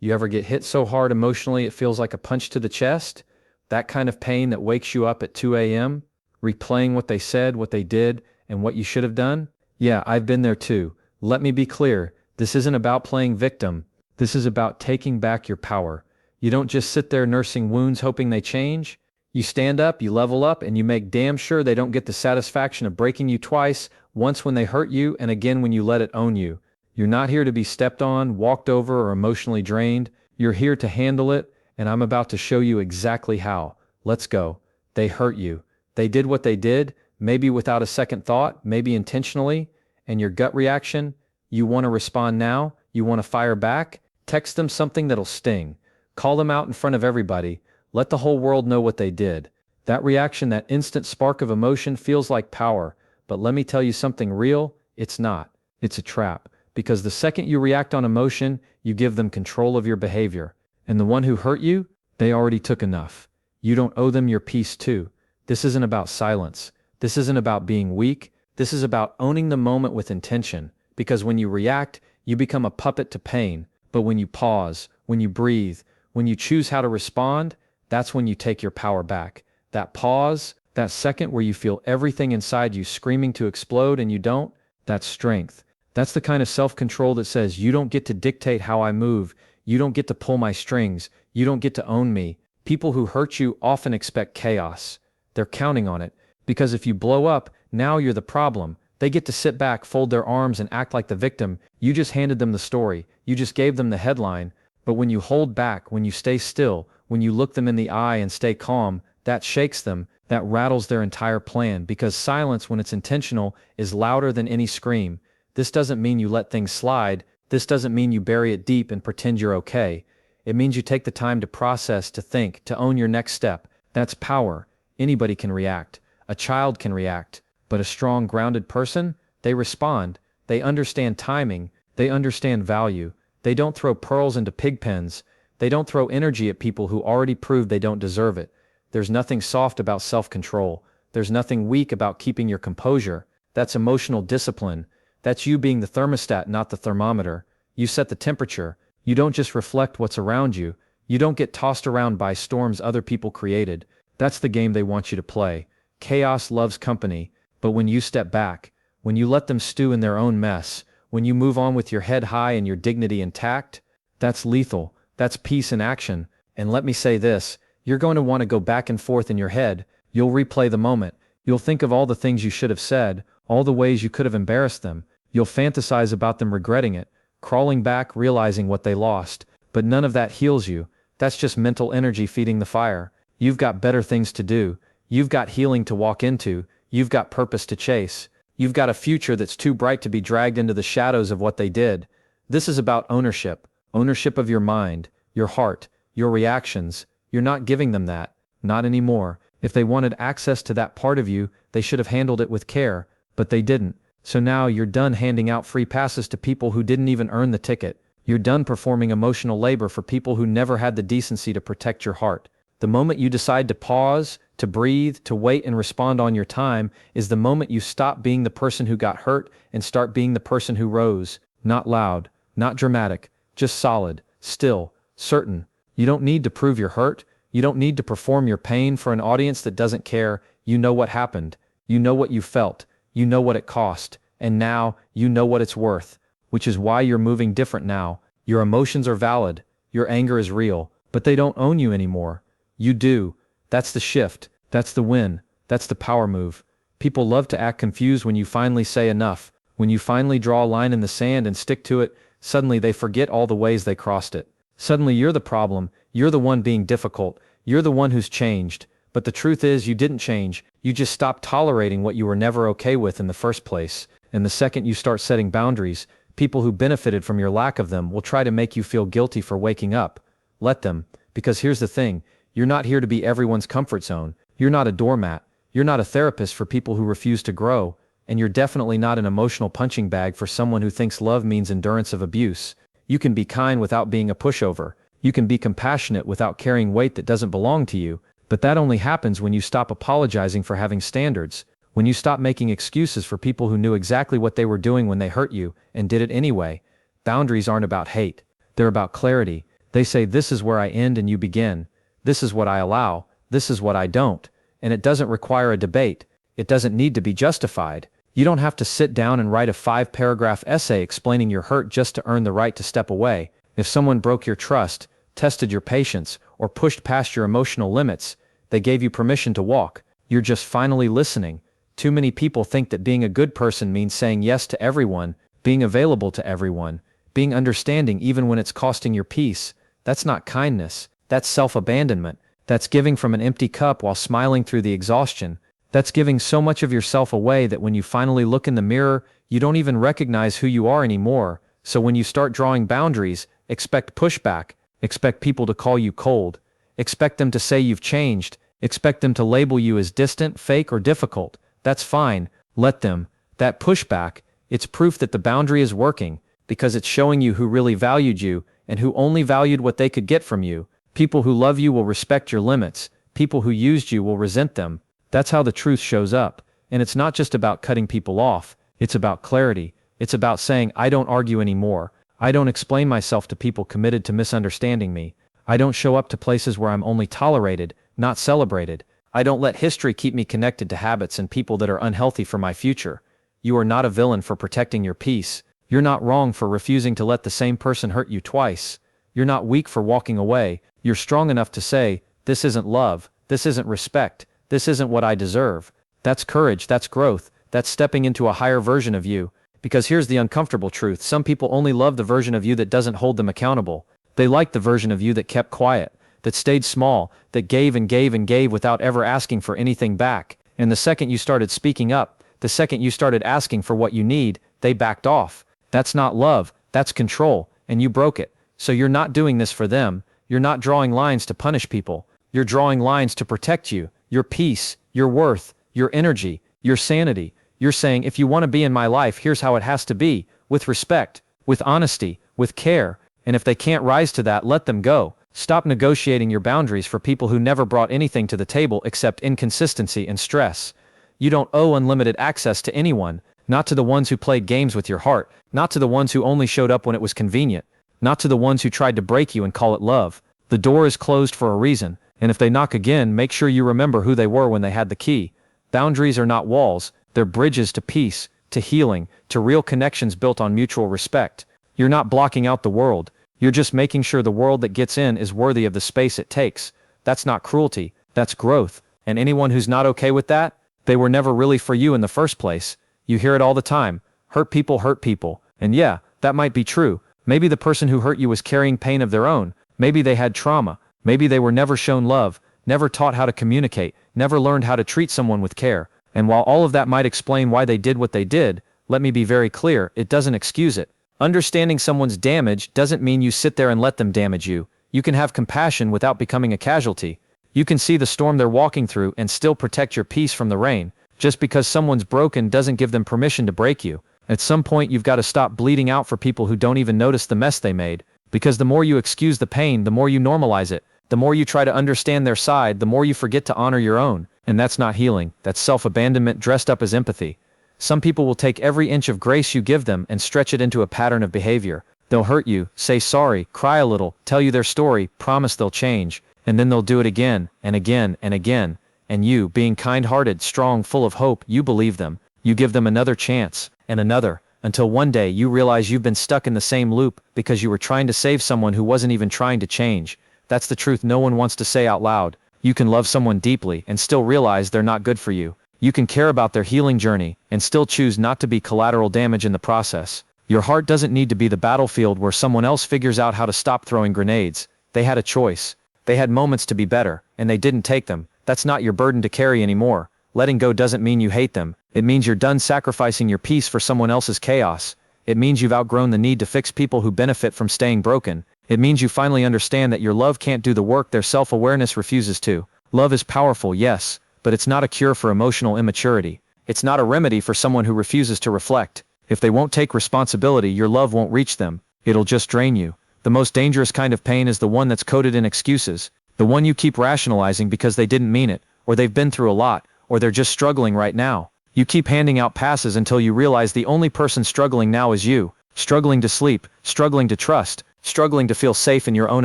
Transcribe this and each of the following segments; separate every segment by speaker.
Speaker 1: You ever get hit so hard emotionally it feels like a punch to the chest? That kind of pain that wakes you up at 2 a.m., replaying what they said, what they did, and what you should have done? Yeah, I've been there too. Let me be clear, this isn't about playing victim. This is about taking back your power. You don't just sit there nursing wounds hoping they change. You stand up, you level up, and you make damn sure they don't get the satisfaction of breaking you twice, once when they hurt you and again when you let it own you. You're not here to be stepped on, walked over, or emotionally drained. You're here to handle it, and I'm about to show you exactly how. Let's go. They hurt you. They did what they did, maybe without a second thought, maybe intentionally, and your gut reaction, you want to respond now, you want to fire back, text them something that'll sting. Call them out in front of everybody, let the whole world know what they did. That reaction, that instant spark of emotion feels like power, but let me tell you something real, it's not. It's a trap. Because the second you react on emotion, you give them control of your behavior. And the one who hurt you, they already took enough. You don't owe them your peace too. This isn't about silence. This isn't about being weak. This is about owning the moment with intention. Because when you react, you become a puppet to pain. But when you pause, when you breathe, when you choose how to respond, that's when you take your power back. That pause, that second where you feel everything inside you screaming to explode and you don't, that's strength. That's the kind of self-control that says, you don't get to dictate how I move, you don't get to pull my strings, you don't get to own me. People who hurt you often expect chaos. They're counting on it, because if you blow up, now you're the problem. They get to sit back, fold their arms, and act like the victim. You just handed them the story, you just gave them the headline. But when you hold back, when you stay still, when you look them in the eye and stay calm, that shakes them, that rattles their entire plan, because silence, when it's intentional, is louder than any scream. This doesn't mean you let things slide. This doesn't mean you bury it deep and pretend you're okay. It means you take the time to process, to think, to own your next step. That's power. Anybody can react. A child can react. But a strong, grounded person, they respond. They understand timing. They understand value. They don't throw pearls into pig pens. They don't throw energy at people who already proved they don't deserve it. There's nothing soft about self-control. There's nothing weak about keeping your composure. That's emotional discipline. That's you being the thermostat, not the thermometer. You set the temperature. You don't just reflect what's around you. You don't get tossed around by storms other people created. That's the game they want you to play. Chaos loves company, but when you step back, when you let them stew in their own mess, when you move on with your head high and your dignity intact, that's lethal. That's peace in action. And let me say this, you're going to want to go back and forth in your head. You'll replay the moment. You'll think of all the things you should have said, all the ways you could have embarrassed them. You'll fantasize about them regretting it, crawling back, realizing what they lost. But none of that heals you. That's just mental energy feeding the fire. You've got better things to do. You've got healing to walk into. You've got purpose to chase. You've got a future that's too bright to be dragged into the shadows of what they did. This is about ownership. Ownership of your mind, your heart, your reactions. You're not giving them that. Not anymore. If they wanted access to that part of you, they should have handled it with care. But they didn't. So now you're done handing out free passes to people who didn't even earn the ticket. You're done performing emotional labor for people who never had the decency to protect your heart. The moment you decide to pause, to breathe, to wait and respond on your time is the moment you stop being the person who got hurt and start being the person who rose. Not loud, not dramatic, just solid, still, certain. You don't need to prove you're hurt. You don't need to perform your pain for an audience that doesn't care. You know what happened. You know what you felt. You know what it cost, and now you know what it's worth, which is why you're moving different now. Your emotions are valid, your anger is real, but they don't own you anymore. You do. That's the shift, that's the win, that's the power move. People love to act confused when you finally say enough. When you finally draw a line in the sand and stick to it, suddenly they forget all the ways they crossed it. Suddenly you're the problem, you're the one being difficult, you're the one who's changed. But the truth is you didn't change, you just stopped tolerating what you were never okay with in the first place. And the second you start setting boundaries, people who benefited from your lack of them will try to make you feel guilty for waking up. Let them, because here's the thing, you're not here to be everyone's comfort zone. You're not a doormat. You're not a therapist for people who refuse to grow. And you're definitely not an emotional punching bag for someone who thinks love means endurance of abuse. You can be kind without being a pushover. You can be compassionate without carrying weight that doesn't belong to you. But that only happens when you stop apologizing for having standards, when you stop making excuses for people who knew exactly what they were doing when they hurt you and did it anyway. Boundaries aren't about hate. They're about clarity. They say this is where I end and you begin. This is what I allow. This is what I don't. And it doesn't require a debate. It doesn't need to be justified. You don't have to sit down and write a 5-paragraph essay explaining your hurt just to earn the right to step away. If someone broke your trust, tested your patience, or pushed past your emotional limits, they gave you permission to walk. You're just finally listening. Too many people think that being a good person means saying yes to everyone, being available to everyone, being understanding even when it's costing your peace. That's not kindness. That's self-abandonment. That's giving from an empty cup while smiling through the exhaustion. That's giving so much of yourself away that when you finally look in the mirror, you don't even recognize who you are anymore. So when you start drawing boundaries, expect pushback. Expect people to call you cold. Expect them to say you've changed. Expect them to label you as distant, fake, or difficult. That's fine. Let them. That pushback, it's proof that the boundary is working, because it's showing you who really valued you and who only valued what they could get from you. People who love you will respect your limits. People who used you will resent them. That's how the truth shows up. And it's not just about cutting people off. It's about clarity. It's about saying, I don't argue anymore. I don't explain myself to people committed to misunderstanding me. I don't show up to places where I'm only tolerated, not celebrated. I don't let history keep me connected to habits and people that are unhealthy for my future. You are not a villain for protecting your peace. You're not wrong for refusing to let the same person hurt you twice. You're not weak for walking away. You're strong enough to say, this isn't love, this isn't respect, this isn't what I deserve. That's courage, that's growth, that's stepping into a higher version of you. Because here's the uncomfortable truth, some people only love the version of you that doesn't hold them accountable. They like the version of you that kept quiet, that stayed small, that gave and gave and gave without ever asking for anything back. And the second you started speaking up, the second you started asking for what you need, they backed off. That's not love, that's control, and you broke it. So you're not doing this for them. You're not drawing lines to punish people. You're drawing lines to protect you, your peace, your worth, your energy, your sanity. You're saying, if you want to be in my life, here's how it has to be, with respect, with honesty, with care. And if they can't rise to that, let them go. Stop negotiating your boundaries for people who never brought anything to the table except inconsistency and stress. You don't owe unlimited access to anyone, not to the ones who played games with your heart, not to the ones who only showed up when it was convenient, not to the ones who tried to break you and call it love. The door is closed for a reason, and if they knock again, make sure you remember who they were when they had the key. Boundaries are not walls, they're bridges to peace, to healing, to real connections built on mutual respect. You're not blocking out the world, you're just making sure the world that gets in is worthy of the space it takes. That's not cruelty, that's growth. And anyone who's not okay with that, they were never really for you in the first place. You hear it all the time. Hurt people. And yeah, that might be true. Maybe the person who hurt you was carrying pain of their own. Maybe they had trauma. Maybe they were never shown love, never taught how to communicate, never learned how to treat someone with care. And while all of that might explain why they did what they did, let me be very clear, it doesn't excuse it. Understanding someone's damage doesn't mean you sit there and let them damage you. You can have compassion without becoming a casualty. You can see the storm they're walking through and still protect your peace from the rain. Just because someone's broken doesn't give them permission to break you. At some point you've got to stop bleeding out for people who don't even notice the mess they made. Because the more you excuse the pain, the more you normalize it. The more you try to understand their side, the more you forget to honor your own. And that's not healing, that's self-abandonment dressed up as empathy. Some people will take every inch of grace you give them and stretch it into a pattern of behavior. They'll hurt you, say sorry, cry a little, tell you their story, promise they'll change, and then they'll do it again, and again, and again. And you, being kind-hearted, strong, full of hope, you believe them. You give them another chance, and another, until one day you realize you've been stuck in the same loop because you were trying to save someone who wasn't even trying to change. That's the truth no one wants to say out loud. You can love someone deeply and still realize they're not good for you. You can care about their healing journey and still choose not to be collateral damage in the process. Your heart doesn't need to be the battlefield where someone else figures out how to stop throwing grenades. They had a choice. They had moments to be better, and they didn't take them. That's not your burden to carry anymore. Letting go doesn't mean you hate them. It means you're done sacrificing your peace for someone else's chaos. It means you've outgrown the need to fix people who benefit from staying broken. It means you finally understand that your love can't do the work their self-awareness refuses to. Love is powerful, yes, but it's not a cure for emotional immaturity. It's not a remedy for someone who refuses to reflect. If they won't take responsibility, your love won't reach them. It'll just drain you. The most dangerous kind of pain is the one that's coated in excuses. The one you keep rationalizing because they didn't mean it, or they've been through a lot, or they're just struggling right now. You keep handing out passes until you realize the only person struggling now is you. Struggling to sleep, struggling to trust, struggling to feel safe in your own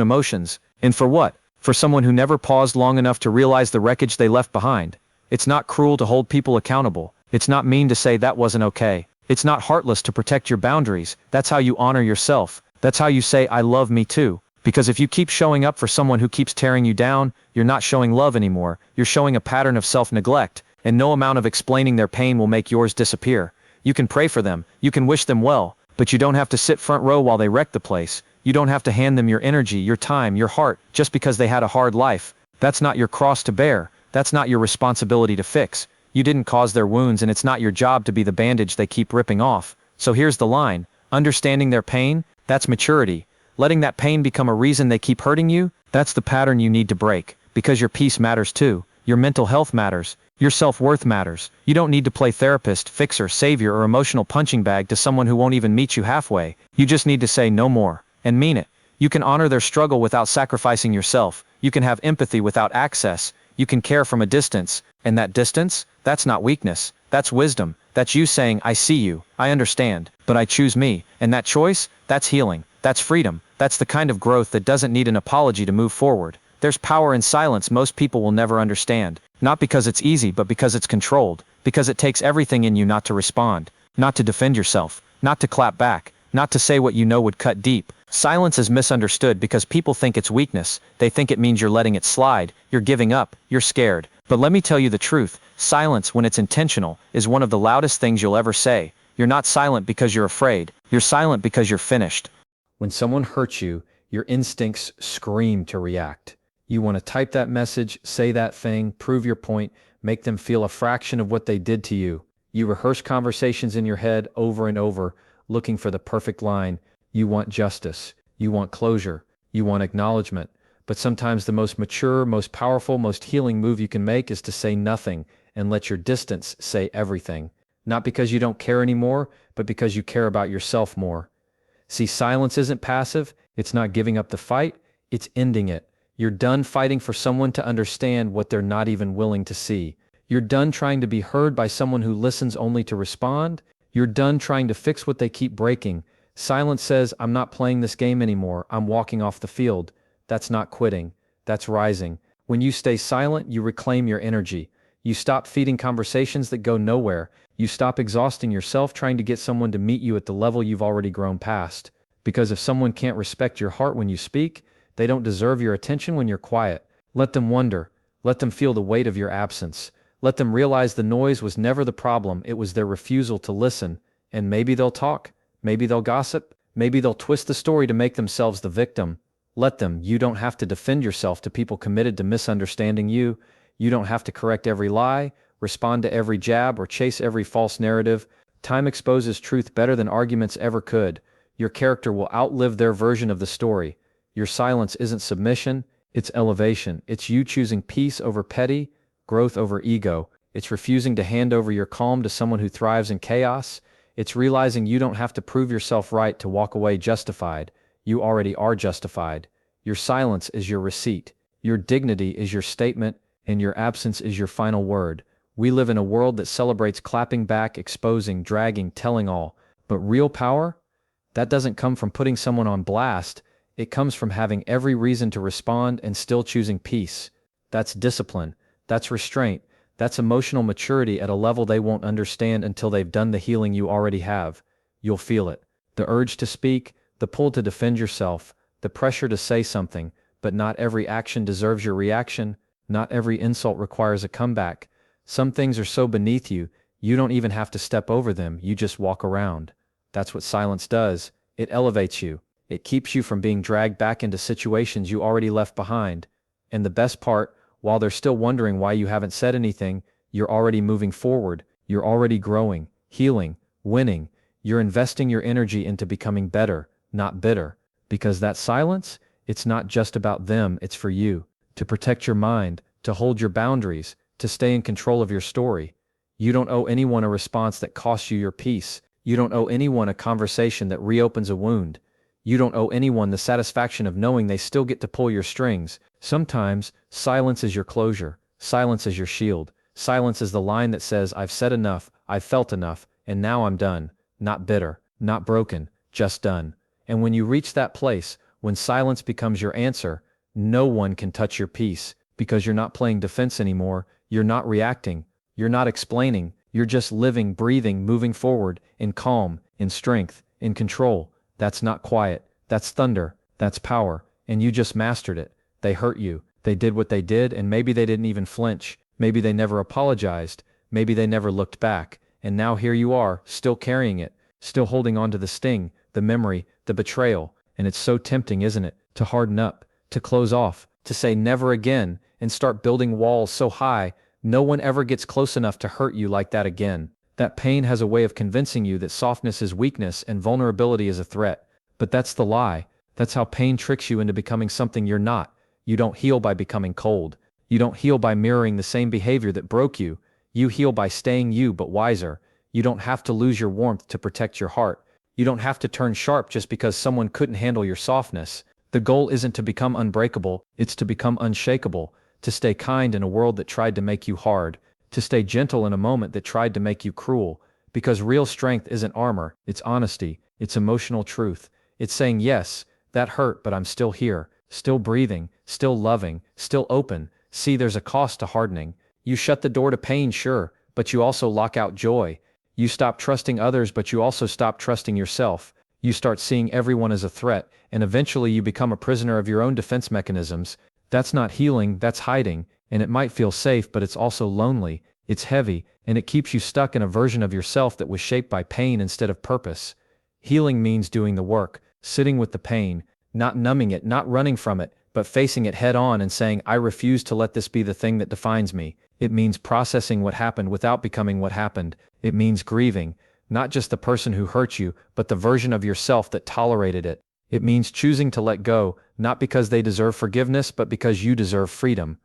Speaker 1: emotions. And for what? For someone who never paused long enough to realize the wreckage they left behind. It's not cruel to hold people accountable. It's not mean to say that wasn't okay. It's not heartless to protect your boundaries. That's how you honor yourself. That's how you say, I love me too. Because if you keep showing up for someone who keeps tearing you down, you're not showing love anymore. You're showing a pattern of self-neglect, and no amount of explaining their pain will make yours disappear. You can pray for them, you can wish them well, but you don't have to sit front row while they wreck the place. You don't have to hand them your energy, your time, your heart, just because they had a hard life. That's not your cross to bear. That's not your responsibility to fix. You didn't cause their wounds, and it's not your job to be the bandage they keep ripping off. So here's the line. Understanding their pain, that's maturity. Letting that pain become a reason they keep hurting you, that's the pattern you need to break. Because your peace matters too. Your mental health matters. Your self-worth matters. You don't need to play therapist, fixer, savior, or emotional punching bag to someone who won't even meet you halfway. You just need to say no more, and mean it. You can honor their struggle without sacrificing yourself. You can have empathy without access. You can care from a distance. And that distance? That's not weakness. That's wisdom. That's you saying, I see you, I understand, but I choose me. And that choice? That's healing. That's freedom. That's the kind of growth that doesn't need an apology to move forward. There's power in silence most people will never understand. Not because it's easy, but because it's controlled. Because it takes everything in you not to respond. Not to defend yourself. Not to clap back. Not to say what you know would cut deep. Silence is misunderstood because people think it's weakness. They think it means you're letting it slide. You're giving up. You're scared. But let me tell you the truth. Silence, when it's intentional, is one of the loudest things you'll ever say. You're not silent because you're afraid. You're silent because you're finished. When someone hurts you, your instincts scream to react. You want to type that message, say that thing, prove your point, make them feel a fraction of what they did to you. You rehearse conversations in your head over and over, looking for the perfect line. You want justice. You want closure. You want acknowledgement. But sometimes the most mature, most powerful, most healing move you can make is to say nothing and let your distance say everything. Not because you don't care anymore, but because you care about yourself more. See, silence isn't passive. It's not giving up the fight. It's ending it. You're done fighting for someone to understand what they're not even willing to see. You're done trying to be heard by someone who listens only to respond. You're done trying to fix what they keep breaking. Silence says, I'm not playing this game anymore. I'm walking off the field. That's not quitting. That's rising. When you stay silent, you reclaim your energy. You stop feeding conversations that go nowhere. You stop exhausting yourself trying to get someone to meet you at the level you've already grown past. Because if someone can't respect your heart when you speak, they don't deserve your attention when you're quiet. Let them wonder. Let them feel the weight of your absence. Let them realize the noise was never the problem. It was their refusal to listen. And maybe they'll talk. Maybe they'll gossip. Maybe they'll twist the story to make themselves the victim. Let them. You don't have to defend yourself to people committed to misunderstanding you. You don't have to correct every lie, respond to every jab, or chase every false narrative. Time exposes truth better than arguments ever could. Your character will outlive their version of the story. Your silence isn't submission, it's elevation. It's you choosing peace over petty, growth over ego. It's refusing to hand over your calm to someone who thrives in chaos. It's realizing you don't have to prove yourself right to walk away justified. You already are justified. Your silence is your receipt. Your dignity is your statement, and your absence is your final word. We live in a world that celebrates clapping back, exposing, dragging, telling all. But real power? That doesn't come from putting someone on blast. It comes from having every reason to respond and still choosing peace. That's discipline. That's restraint. That's emotional maturity at a level they won't understand until they've done the healing you already have. You'll feel it. The urge to speak, the pull to defend yourself, the pressure to say something, but not every action deserves your reaction. Not every insult requires a comeback. Some things are so beneath you, you don't even have to step over them, you just walk around. That's what silence does. It elevates you. It keeps you from being dragged back into situations you already left behind. And the best part, while they're still wondering why you haven't said anything, you're already moving forward. You're already growing, healing, winning. You're investing your energy into becoming better, not bitter. Because that silence, it's not just about them, it's for you. To protect your mind, to hold your boundaries, to stay in control of your story. You don't owe anyone a response that costs you your peace. You don't owe anyone a conversation that reopens a wound. You don't owe anyone the satisfaction of knowing they still get to pull your strings. Sometimes, silence is your closure. Silence is your shield. Silence is the line that says, I've said enough, I've felt enough, and now I'm done. Not bitter, not broken, just done. And when you reach that place, when silence becomes your answer, no one can touch your peace, because you're not playing defense anymore, you're not reacting, you're not explaining, you're just living, breathing, moving forward, in calm, in strength, in control. That's not quiet, that's thunder, that's power, and you just mastered it. They hurt you, they did what they did, and maybe they didn't even flinch, maybe they never apologized, maybe they never looked back, and now here you are, still carrying it, still holding on to the sting, the memory, the betrayal, and it's so tempting, isn't it, to harden up, to close off, to say never again, and start building walls so high, no one ever gets close enough to hurt you like that again. That pain has a way of convincing you that softness is weakness and vulnerability is a threat. But that's the lie. That's how pain tricks you into becoming something you're not. You don't heal by becoming cold. You don't heal by mirroring the same behavior that broke you. You heal by staying you but wiser. You don't have to lose your warmth to protect your heart. You don't have to turn sharp just because someone couldn't handle your softness. The goal isn't to become unbreakable, it's to become unshakable. To stay kind in a world that tried to make you hard, to stay gentle in a moment that tried to make you cruel, because real strength isn't armor, it's honesty, it's emotional truth, it's saying yes, that hurt but I'm still here, still breathing, still loving, still open. See, there's a cost to hardening. You shut the door to pain, sure, but you also lock out joy. You stop trusting others but you also stop trusting yourself. You start seeing everyone as a threat, and eventually you become a prisoner of your own defense mechanisms. That's not healing, that's hiding, and it might feel safe but it's also lonely, it's heavy, and it keeps you stuck in a version of yourself that was shaped by pain instead of purpose. Healing means doing the work, sitting with the pain, not numbing it, not running from it, but facing it head on and saying, I refuse to let this be the thing that defines me. It means processing what happened without becoming what happened. It means grieving, not just the person who hurt you, but the version of yourself that tolerated it. It means choosing to let go, not because they deserve forgiveness, but because you deserve freedom.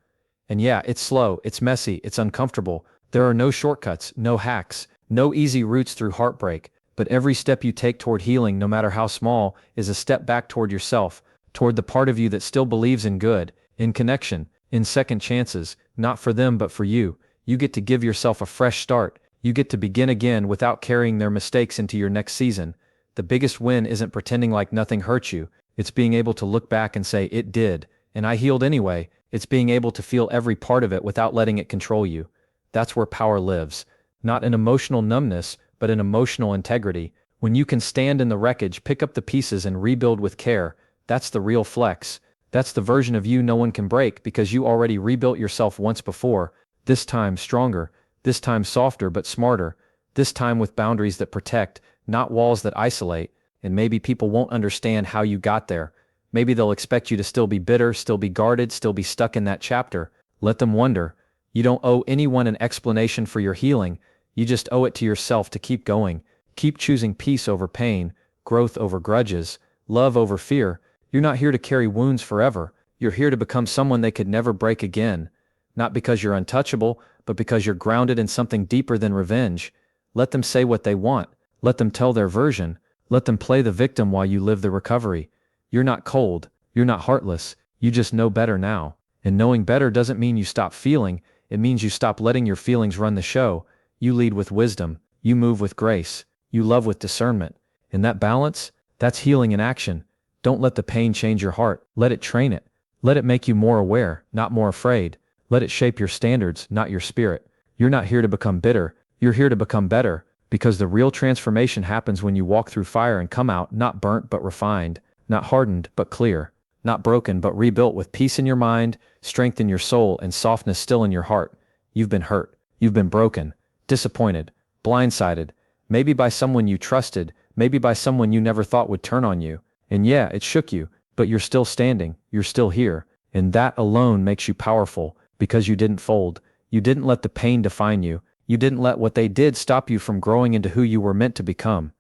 Speaker 1: And yeah, it's slow, it's messy, it's uncomfortable. There are no shortcuts, no hacks, no easy routes through heartbreak. But every step you take toward healing, no matter how small, is a step back toward yourself, toward the part of you that still believes in good, in connection, in second chances, not for them but for you. You get to give yourself a fresh start. You get to begin again without carrying their mistakes into your next season. The biggest win isn't pretending like nothing hurt you. It's being able to look back and say, it did, and I healed anyway. It's being able to feel every part of it without letting it control you. That's where power lives. Not in emotional numbness, but in emotional integrity. When you can stand in the wreckage, pick up the pieces and rebuild with care, that's the real flex. That's the version of you no one can break because you already rebuilt yourself once before, this time stronger, this time softer but smarter, this time with boundaries that protect, not walls that isolate. And maybe people won't understand how you got there. Maybe they'll expect you to still be bitter, still be guarded, still be stuck in that chapter. Let them wonder. You don't owe anyone an explanation for your healing. You just owe it to yourself to keep going. Keep choosing peace over pain, growth over grudges, love over fear. You're not here to carry wounds forever. You're here to become someone they could never break again. Not because you're untouchable, but because you're grounded in something deeper than revenge. Let them say what they want. Let them tell their version. Let them play the victim while you live the recovery. You're not cold. You're not heartless. You just know better now. And knowing better doesn't mean you stop feeling. It means you stop letting your feelings run the show. You lead with wisdom. You move with grace. You love with discernment. And that balance, that's healing in action. Don't let the pain change your heart. Let it train it. Let it make you more aware, not more afraid. Let it shape your standards, not your spirit. You're not here to become bitter. You're here to become better. Because the real transformation happens when you walk through fire and come out not burnt but refined, not hardened but clear, not broken but rebuilt with peace in your mind, strength in your soul, and softness still in your heart. You've been hurt. You've been broken, disappointed, blindsided, maybe by someone you trusted, maybe by someone you never thought would turn on you. And yeah, it shook you, but you're still standing, you're still here, and that alone makes you powerful, because you didn't fold. You didn't let the pain define you. You didn't let what they did stop you from growing into who you were meant to become.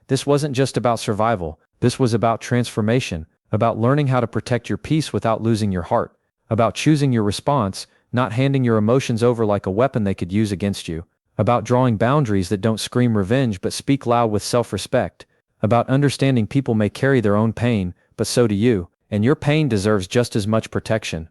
Speaker 1: This wasn't just about survival. This was about transformation, about learning how to protect your peace without losing your heart, about choosing your response, not handing your emotions over like a weapon they could use against you, about drawing boundaries that don't scream revenge but speak loud with self-respect, about understanding people may carry their own pain, but so do you, and your pain deserves just as much protection.